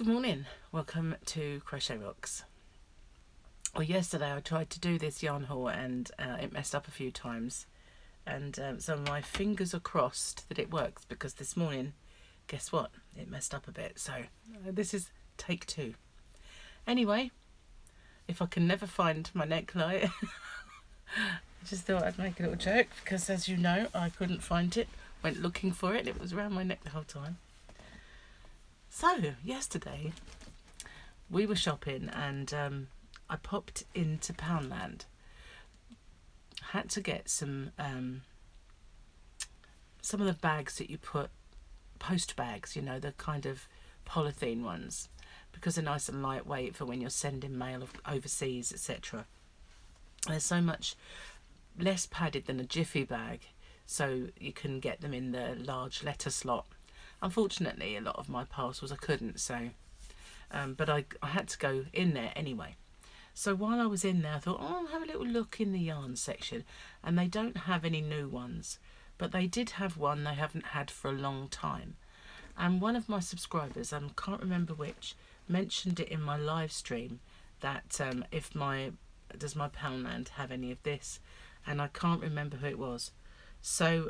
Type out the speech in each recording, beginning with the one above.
Good morning, welcome to Crochetrocks. Well, yesterday I tried to do this yarn haul and it messed up a few times, and so my fingers are crossed that it works, because this morning, guess what, it messed up a bit. So this is take two. Anyway, if I can never find my neckline, I just thought I'd make a little joke, because as you know, I couldn't find it. Went looking for it, it was around my neck the whole time. So yesterday we were shopping and I popped into Poundland. Had to get some of the bags that you put, post bags, you know, the kind of polythene ones, because they're nice and lightweight for when you're sending mail overseas, etc. They're so much less padded than a jiffy bag, so you can get them in the large letter slot. Unfortunately, a lot of my parcels I couldn't, so but I had to go in there anyway. So while I was in there, I thought, oh, I'll have a little look in the yarn section, and they don't have any new ones, but they did have one they haven't had for a long time. And one of my subscribers, I can't remember which, mentioned it in my live stream that does my Poundland have any of this, and I can't remember who it was. So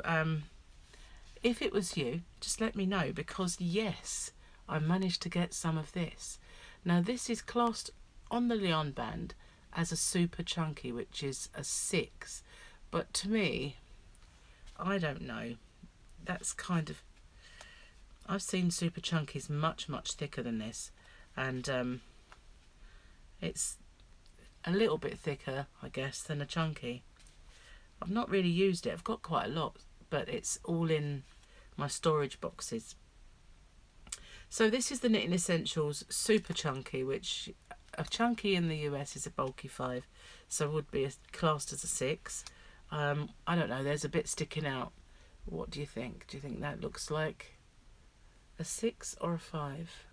if it was you, just let me know, because yes, I managed to get some of this. Now this is classed on the yarn band as a super chunky, which is a 6, but to me, I don't know, that's kind of, I've seen super chunkies much thicker than this, and it's a little bit thicker, I guess, than a chunky. I've not really used it, I've got quite a lot, but it's all in my storage boxes. So this is the Knitting Essentials Super Chunky, which a chunky in the US is a bulky 5, so would be classed as a 6. I don't know, there's a bit sticking out. What do you think? Do you think that looks like a 6 or a 5?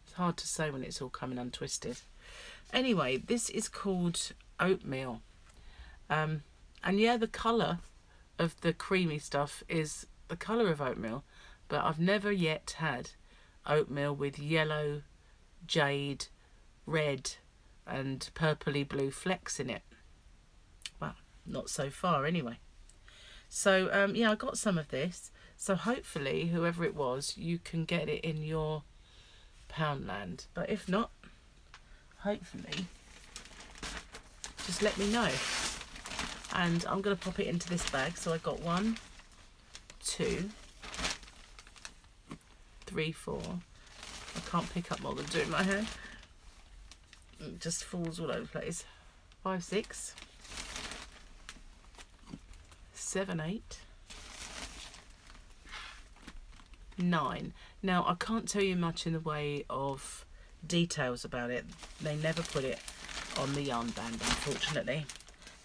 It's hard to say when it's all coming untwisted. Anyway, this is called Oatmeal. And yeah, the colour of the creamy stuff is the colour of oatmeal, but I've never yet had oatmeal with yellow, jade, red and purpley blue flecks in it. Well, not so far anyway. So yeah, I got some of this, so hopefully whoever it was, you can get it in your Poundland, but if not, hopefully just let me know. And I'm going to pop it into this bag. So I got 1, 2, 3, 4. I can't pick up more than 2 in my hand. It just falls all over the place. 5, 6, 7, 8, 9. Now I can't tell you much in the way of details about it. They never put it on the yarn band, unfortunately.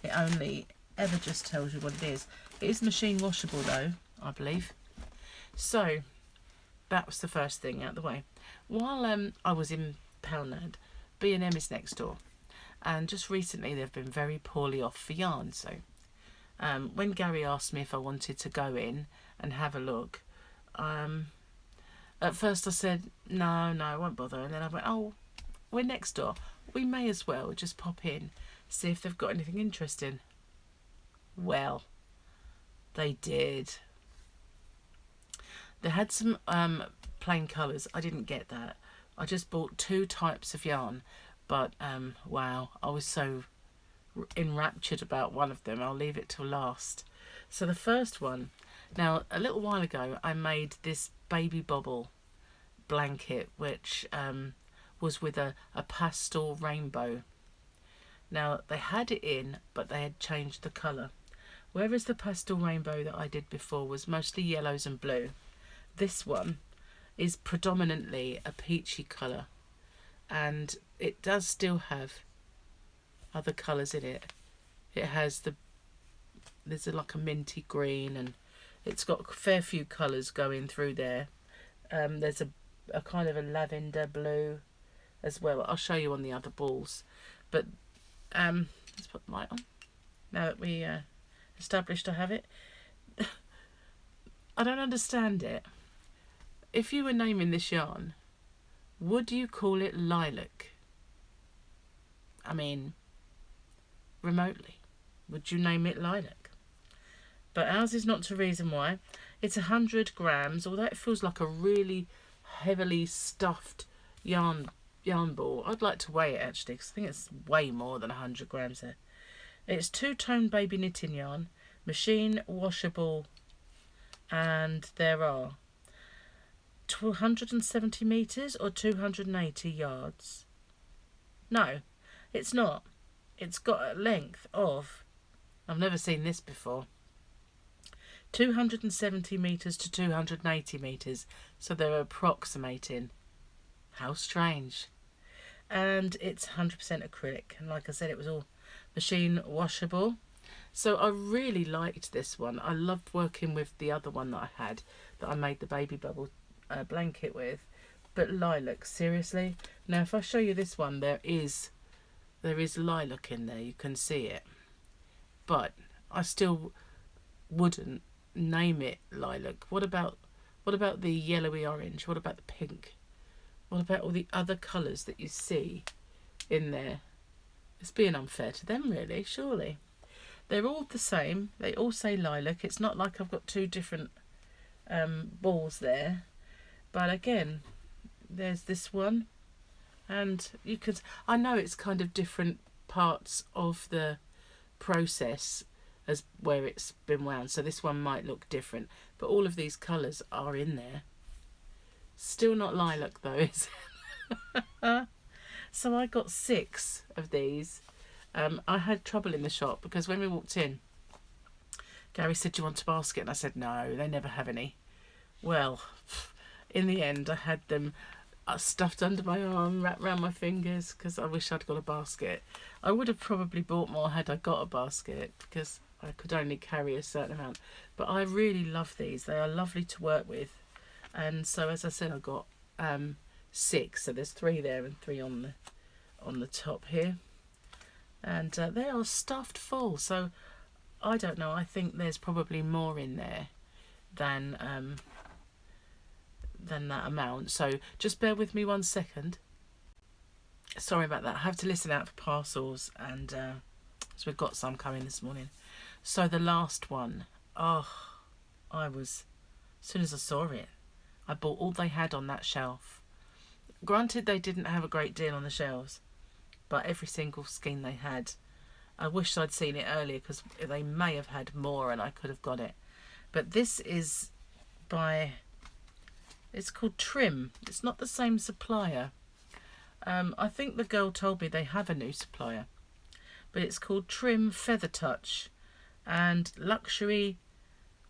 It only ever just tells you what it is. It is machine washable though, I believe. So that was the first thing out of the way. While I was in Poundland, B&M is next door, and just recently they've been very poorly off for yarn. So when Gary asked me if I wanted to go in and have a look, at first I said no, I won't bother, and then I went, oh, we're next door, we may as well just pop in, see if they've got anything interesting. Well, they did. They had some plain colours. I didn't get that. I just bought 2 types of yarn, but wow, I was so enraptured about one of them. I'll leave it till last. So the first one, now a little while ago I made this baby Bobble blanket, which was with a pastel rainbow. Now they had it in, but they had changed the colour. Whereas the pastel rainbow that I did before was mostly yellows and blue, this one is predominantly a peachy colour, and it does still have other colours in it. It has there's like a minty green, and it's got a fair few colours going through there. There's a kind of a lavender blue as well. I'll show you on the other balls, but let's put the light on now that we established I have it. I don't understand it. If you were naming this yarn, Would you call it lilac? I mean, remotely. Would you name it lilac? But ours is not to reason why. It's 100 grams, although it feels like a really heavily stuffed yarn ball. I'd like to weigh it actually, because I think it's way more than 100 grams there. It's two-tone baby knitting yarn, machine washable, and there are 270 metres or 280 yards. No, it's not. It's got a length of, I've never seen this before, 270 metres to 280 metres. So they're approximating. How strange. And it's 100% acrylic. And like I said, it was all machine washable. So I really liked this one. I loved working with the other one that I had, that I made the baby bubble blanket with. But lilac, seriously. Now if I show you this one, there is lilac in there. You can see it. But I still wouldn't name it lilac. What about the yellowy orange? What about the pink? What about all the other colours that you see in there? It's being unfair to them, really, surely. They're all the same. They all say lilac. It's not like I've got two different balls there. But again, there's this one. And you could, I know it's kind of different parts of the process as where it's been wound. So this one might look different. But all of these colours are in there. Still not lilac though, is it? So I got 6 of these. I had trouble in the shop because when we walked in, Gary said, "Do you want a basket?" And I said, "No, they never have any." Well, in the end, I had them stuffed under my arm, wrapped around my fingers, because I wish I'd got a basket. I would have probably bought more had I got a basket, because I could only carry a certain amount. But I really love these. They are lovely to work with. And so, as I said, I got 6. So there's 3 there and 3 on the top here. And they are stuffed full. So I don't know. I think there's probably more in there than that amount. So just bear with me 1 second. Sorry about that. I have to listen out for parcels, and so we've got some coming this morning. So the last one. Oh, as soon as I saw it, I bought all they had on that shelf. Granted, they didn't have a great deal on the shelves, but every single skein they had, I wish I'd seen it earlier, because they may have had more and I could have got it. But this is it's called Trim. It's not the same supplier. I think the girl told me they have a new supplier, but it's called Trim Feather Touch and Luxury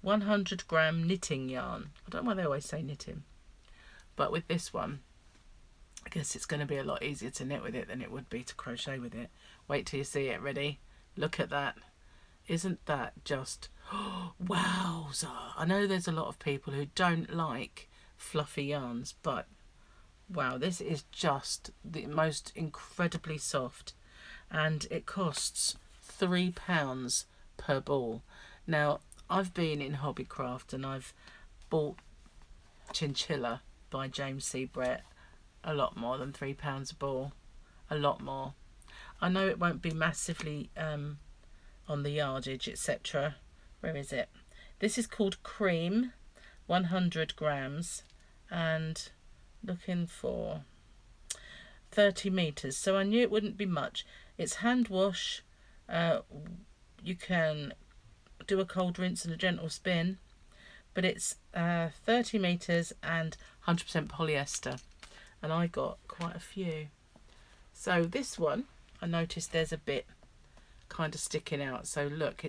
100 gram knitting yarn. I don't know why they always say knitting, but with this one, I guess it's going to be a lot easier to knit with it than it would be to crochet with it. Wait till you see it. Ready? Look at that. Isn't that just wowza? I know there's a lot of people who don't like fluffy yarns, but wow, this is just the most incredibly soft, and it costs £3 per ball. Now, I've been in Hobbycraft and I've bought Chinchilla by James C. Brett a lot more than £3 a ball. A lot more. I know it won't be massively on the yardage, etc. Where is it? This is called Cream, 100 grams, and looking for 30 meters. So I knew it wouldn't be much. It's hand wash. You can do a cold rinse and a gentle spin, but it's 30 meters and 100% polyester, and I got quite a few. So this one, I noticed there's a bit kind of sticking out. So look,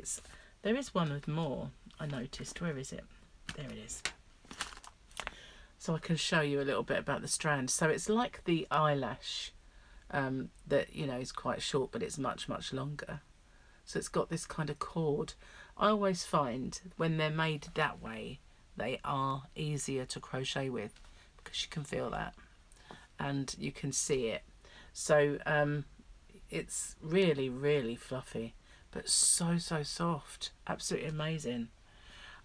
there is one with more. I noticed. Where is it? There it is. So I can show you a little bit about the strand. So it's like the eyelash that, you know, is quite short, but it's much, much longer. So it's got this kind of cord. I always find when they're made that way, they are easier to crochet with, because you can feel that and you can see it. So it's really, really fluffy, but so soft. Absolutely amazing.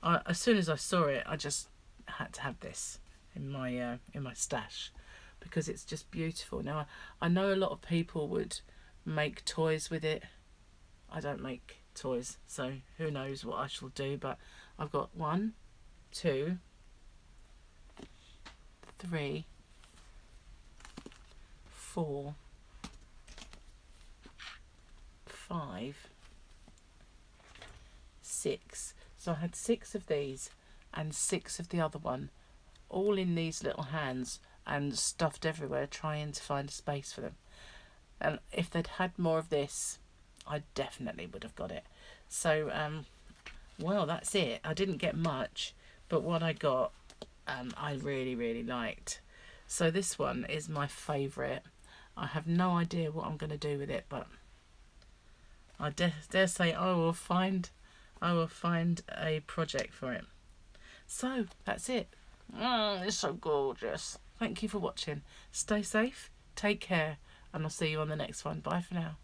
As soon as I saw it, I just had to have this in my stash. because it's just beautiful. Now, I know a lot of people would make toys with it. I don't make toys, so who knows what I shall do, but I've got 1, 2, 3, 4, 5, 6. So I had 6 of these and 6 of the other one, all in these little hands and stuffed everywhere, trying to find a space for them. And if they'd had more of this, I definitely would have got it. So well, that's it. I didn't get much, but what I got I really liked. So this one is my favourite. I have no idea what I'm going to do with it, but I dare say I will find a project for it. So that's it. It's so gorgeous. Thank you for watching. Stay safe, take care, and I'll see you on the next one. Bye for now.